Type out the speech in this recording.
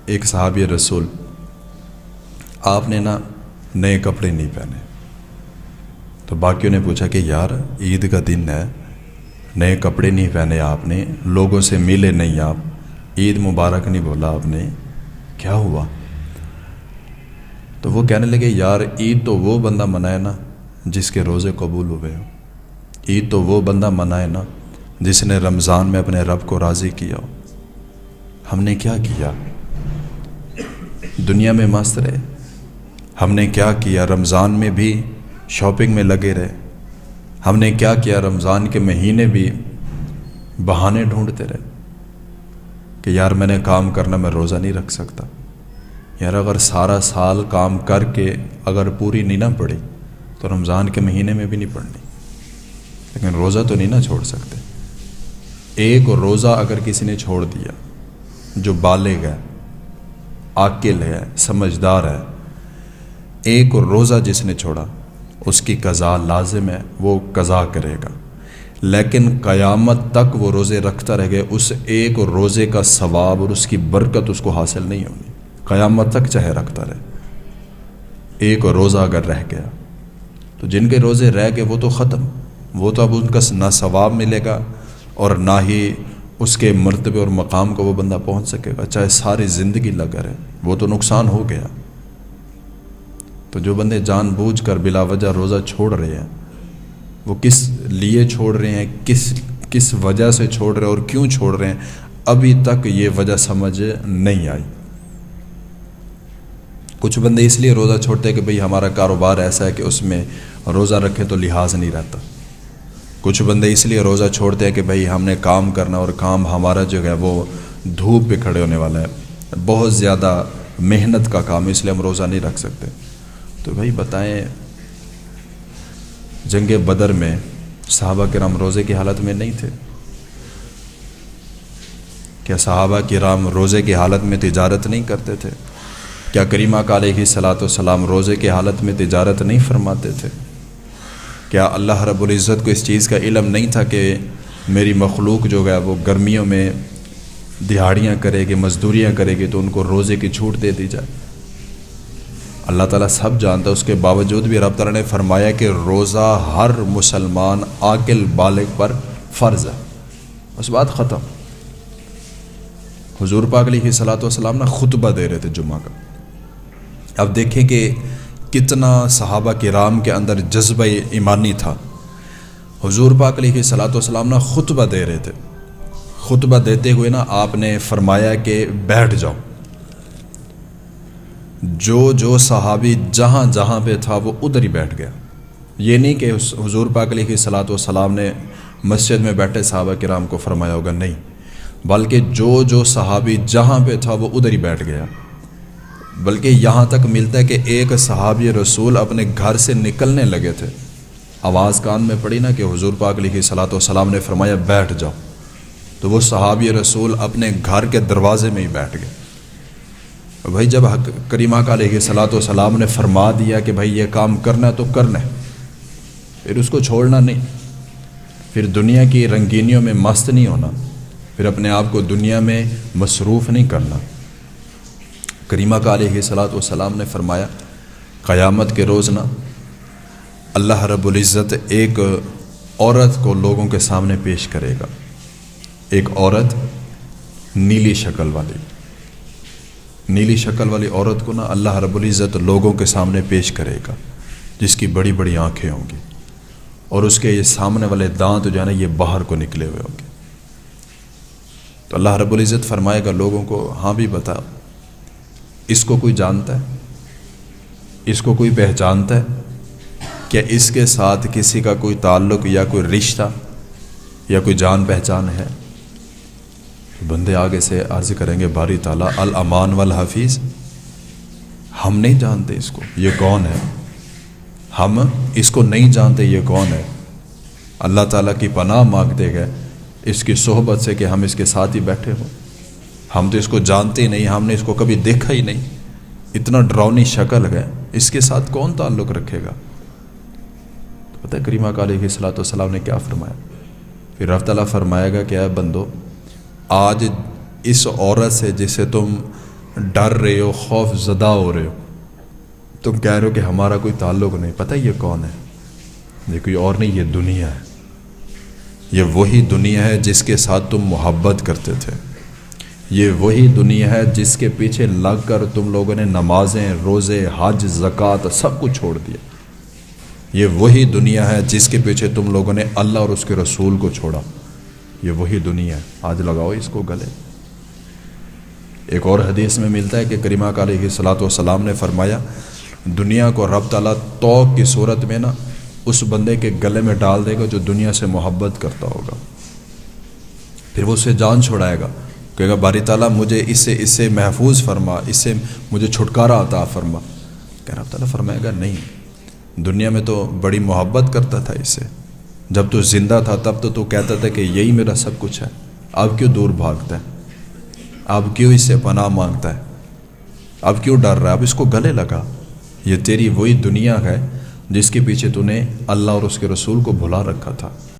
ایک صحابی رسول، آپ نے نا نئے کپڑے نہیں پہنے، تو باقیوں نے پوچھا کہ یار عید کا دن ہے، نئے کپڑے نہیں پہنے آپ نے، لوگوں سے ملے نہیں، آپ عید مبارک نہیں بولا آپ نے، کیا ہوا؟ تو وہ کہنے لگے یار عید تو وہ بندہ منائے نا جس کے روزے قبول ہوئے ہو، عید تو وہ بندہ منائے نا جس نے رمضان میں اپنے رب کو راضی کیا ہو۔ ہم نے کیا کیا؟ دنیا میں مست رہے۔ ہم نے کیا کیا؟ رمضان میں بھی شاپنگ میں لگے رہے۔ ہم نے کیا کیا؟ رمضان کے مہینے بھی بہانے ڈھونڈتے رہے کہ یار میں نے کام کرنا، میں روزہ نہیں رکھ سکتا۔ یار اگر سارا سال کام کر کے اگر پوری نہیں نہ پڑی تو رمضان کے مہینے میں بھی نہیں پڑنی، لیکن روزہ تو نہیں نہ چھوڑ سکتے۔ ایک روزہ اگر کسی نے چھوڑ دیا جو بالغ ہے، عاقل ہے، سمجھدار ہے، ایک روزہ جس نے چھوڑا اس کی قضا لازم ہے، وہ قضا کرے گا، لیکن قیامت تک وہ روزے رکھتا رہ گئے، اس ایک روزے کا ثواب اور اس کی برکت اس کو حاصل نہیں ہونی، قیامت تک چاہے رکھتا رہے۔ ایک روزہ اگر رہ گیا تو جن کے روزے رہ گئے وہ تو ختم، وہ تو اب ان کا نہ ثواب ملے گا اور نہ ہی اس کے مرتبے اور مقام کو وہ بندہ پہنچ سکے گا، چاہے ساری زندگی لگا رہے، وہ تو نقصان ہو گیا۔ تو جو بندے جان بوجھ کر بلا وجہ روزہ چھوڑ رہے ہیں، وہ کس لیے چھوڑ رہے ہیں، کس وجہ سے چھوڑ رہے ہیں اور کیوں چھوڑ رہے ہیں، ابھی تک یہ وجہ سمجھ نہیں آئی۔ کچھ بندے اس لیے روزہ چھوڑتے ہیں کہ بھئی ہمارا کاروبار ایسا ہے کہ اس میں روزہ رکھے تو لحاظ نہیں رہتا۔ کچھ بندے اس لیے روزہ چھوڑتے ہیں کہ بھئی ہم نے کام کرنا اور کام ہمارا جو ہے وہ دھوپ پہ کھڑے ہونے والا ہے، بہت زیادہ محنت کا کام، اس لیے ہم روزہ نہیں رکھ سکتے۔ تو بھئی بتائیں، جنگ بدر میں صحابہ کرام روزے کی حالت میں نہیں تھے؟ کیا صحابہ کرام روزے کی حالت میں تجارت نہیں کرتے تھے؟ کیا کریمہ کا علیہ الصلاۃ والسلام روزے کی حالت میں تجارت نہیں فرماتے تھے؟ کیا اللہ رب العزت کو اس چیز کا علم نہیں تھا کہ میری مخلوق جو ہے وہ گرمیوں میں دہاڑیاں کرے گی، مزدوریاں کرے گی، تو ان کو روزے کی چھوٹ دے دی جائے؟ اللہ تعالیٰ سب جانتا ہے، اس کے باوجود بھی رب تعالیٰ نے فرمایا کہ روزہ ہر مسلمان عاقل بالغ پر فرض ہے، بس بات ختم۔ حضور پاک علیہ الصلاۃ والسلام نا خطبہ دے رہے تھے جمعہ کا، اب دیکھیں کہ کتنا صحابہ کرام کے اندر جذبہ ایمانی تھا۔ حضور پاک علیہ الصلاۃ والسلام نا خطبہ دے رہے تھے، خطبہ دیتے ہوئے نا آپ نے فرمایا کہ بیٹھ جاؤ۔ جو صحابی جہاں جہاں پہ تھا وہ ادھر ہی بیٹھ گیا۔ یہ نہیں کہ حضور پاک علیہ الصلاۃ والسلام نے مسجد میں بیٹھے صحابہ کرام کو فرمایا ہوگا، نہیں، بلکہ جو صحابی جہاں پہ تھا وہ ادھر ہی بیٹھ گیا۔ بلکہ یہاں تک ملتا ہے کہ ایک صحابی رسول اپنے گھر سے نکلنے لگے تھے، آواز کان میں پڑی نا کہ حضور پاک علیہ الصلاۃ والسلام نے فرمایا بیٹھ جاؤ، تو وہ صحابی رسول اپنے گھر کے دروازے میں ہی بیٹھ گئے۔ بھائی جب کریمہ کا علیہ الصلاۃ والسلام نے فرما دیا کہ بھائی یہ کام کرنا ہے تو کرنا ہے، پھر اس کو چھوڑنا نہیں، پھر دنیا کی رنگینیوں میں مست نہیں ہونا، پھر اپنے آپ کو دنیا میں مصروف نہیں کرنا۔ کریمہ کا علیہ الصلاۃ والسلام نے فرمایا قیامت کے روز نا اللہ رب العزت ایک عورت کو لوگوں کے سامنے پیش کرے گا، ایک عورت نیلی شکل والی عورت کو نا اللہ رب العزت لوگوں کے سامنے پیش کرے گا، جس کی بڑی بڑی آنکھیں ہوں گی اور اس کے یہ سامنے والے دانت جو ہے نا یہ باہر کو نکلے ہوئے ہوں گے۔ تو اللہ رب العزت فرمائے گا لوگوں کو، ہاں بھی بتا، اس کو کوئی جانتا ہے؟ اس کو کوئی پہچانتا ہے؟ کیا اس کے ساتھ کسی کا کوئی تعلق یا کوئی رشتہ یا کوئی جان پہچان ہے؟ بندے آگے سے عرض کریں گے باری تعالیٰ الامان والحفیظ، ہم نہیں جانتے اس کو، یہ کون ہے؟ ہم اس کو نہیں جانتے یہ کون ہے۔ اللہ تعالیٰ کی پناہ مانگتے گئے اس کی صحبت سے کہ ہم اس کے ساتھ ہی بیٹھے ہوں، ہم تو اس کو جانتے ہی نہیں، ہم نے اس کو کبھی دیکھا ہی نہیں، اتنا ڈراؤنی شکل ہے، اس کے ساتھ کون تعلق رکھے گا؟ تو پتہ ہے کریمہ کا علیہ الصلاۃ والسلام نے کیا فرمایا؟ پھر رب تعالیٰ فرمائے گا کہ اے بندو، آج اس عورت سے جسے تم ڈر رہے ہو، خوف زدہ ہو رہے ہو، تم کہہ رہے ہو کہ ہمارا کوئی تعلق نہیں. پتہ یہ کون ہے؟ یہ کوئی اور نہیں، یہ دنیا ہے. یہ وہی دنیا ہے جس کے ساتھ تم محبت کرتے تھے. یہ وہی دنیا ہے جس کے پیچھے لگ کر تم لوگوں نے نمازیں، روزے، حج، زکوٰۃ سب کچھ چھوڑ دیا. یہ وہی دنیا ہے جس کے پیچھے تم لوگوں نے اللہ اور اس کے رسول کو چھوڑا. یہ وہی دنیا ہے. آج لگاؤ اس کو گلے. ایک اور حدیث میں ملتا ہے کہ کریمہ علیہ الصلوۃ والسلام نے فرمایا دنیا کو رب تعالیٰ توق کی صورت میں نا اس بندے کے گلے میں ڈال دے گا جو دنیا سے محبت کرتا ہوگا. پھر وہ اسے جان چھڑائے گا، کہے گا باری تعالیٰ مجھے اس سے محفوظ فرما، اس سے مجھے چھٹکارا عطا فرما. کہ رب تعالیٰ فرمائے گا نہیں، دنیا میں تو بڑی محبت کرتا تھا اس سے. جب تو زندہ تھا تب تو کہتا تھا کہ یہی میرا سب کچھ ہے. اب کیوں دور بھاگتا ہے؟ اب کیوں اس سے پناہ مانگتا ہے؟ اب کیوں ڈر رہا ہے؟ اب اس کو گلے لگا. یہ تیری وہی دنیا ہے جس کے پیچھے تو نے اللہ اور اس کے رسول کو بھلا رکھا تھا.